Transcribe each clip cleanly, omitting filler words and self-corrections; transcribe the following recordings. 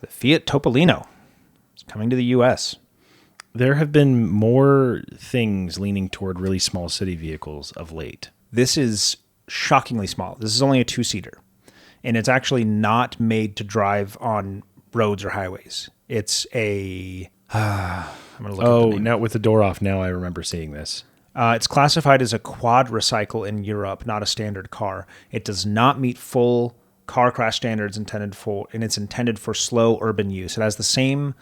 The Fiat Topolino is coming to the U.S. There have been more things leaning toward really small city vehicles of late. This is shockingly small. This is only a two-seater, and it's actually not made to drive on roads or highways. It's a... I'm going to look at the name. Now with the door off, now I remember seeing this. It's classified as a quadricycle in Europe, not a standard car. It does not meet full car crash standards and it's intended for slow urban use. It has the same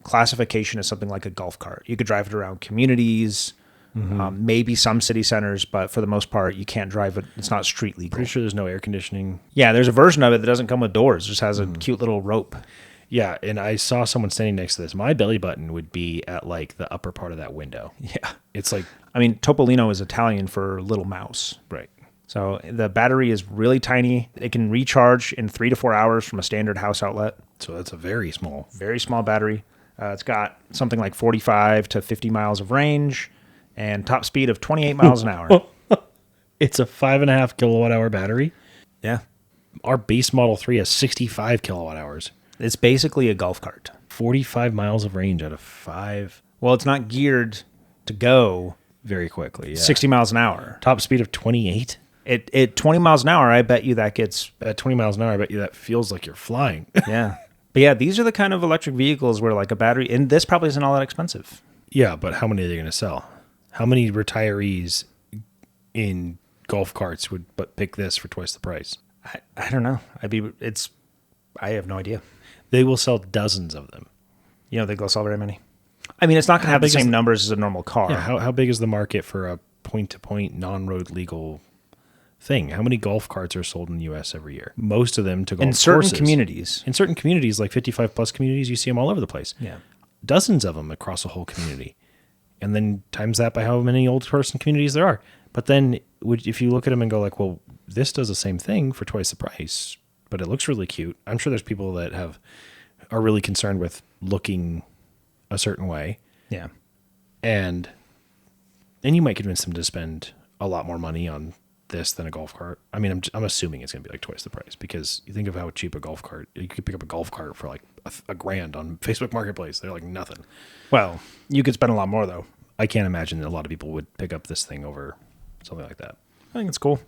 classification as something like a golf cart. You could drive it around communities, maybe some city centers, but for the most part, you can't drive it. It's not street legal. Pretty sure there's no air conditioning. Yeah, there's a version of it that doesn't come with doors. It just has a cute little rope. Yeah, and I saw someone standing next to this. My belly button would be at like the upper part of that window. Yeah. It's like... I mean, Topolino is Italian for little mouse. Right. So the battery is really tiny. It can recharge in 3 to 4 hours from a standard house outlet. So that's a very small battery. It's got something like 45 to 50 miles of range and top speed of 28 miles an hour. It's a 5.5 kilowatt hour battery. Yeah. Our base Model 3 has 65 kilowatt hours. It's basically a golf cart. 45 miles of range out of 5. Well, it's not geared to go Very quickly, yeah. 60 miles an hour. Top speed of 28. At 20 miles an hour, I bet you that gets... At 20 miles an hour, I bet you that feels like you're flying. Yeah. But yeah, these are the kind of electric vehicles where like a battery... And this probably isn't all that expensive. Yeah, but how many are they going to sell? How many retirees in golf carts would pick this for twice the price? I don't know. I have no idea. They will sell dozens of them. You don't think they'll sell very many? I mean, it's not going to have the same numbers as a normal car. Yeah, how big is the market for a point-to-point, non-road legal thing? How many golf carts are sold in the U.S. every year? Most of them to golf in certain courses. communities. In certain communities, like 55-plus communities, you see them all over the place. Yeah. Dozens of them across a whole community. And then times that by how many old person communities there are. But then if you look at them and go like, well, this does the same thing for twice the price, but it looks really cute. I'm sure there's people that are really concerned with looking a certain way. Yeah. And you might convince them to spend a lot more money on this than a golf cart. I mean, I'm assuming it's going to be like twice the price because you think of how cheap a golf cart, you could pick up a golf cart for like $1,000 on Facebook Marketplace. They're like nothing. Well, you could spend a lot more though. I can't imagine that a lot of people would pick up this thing over something like that. I think it's cool.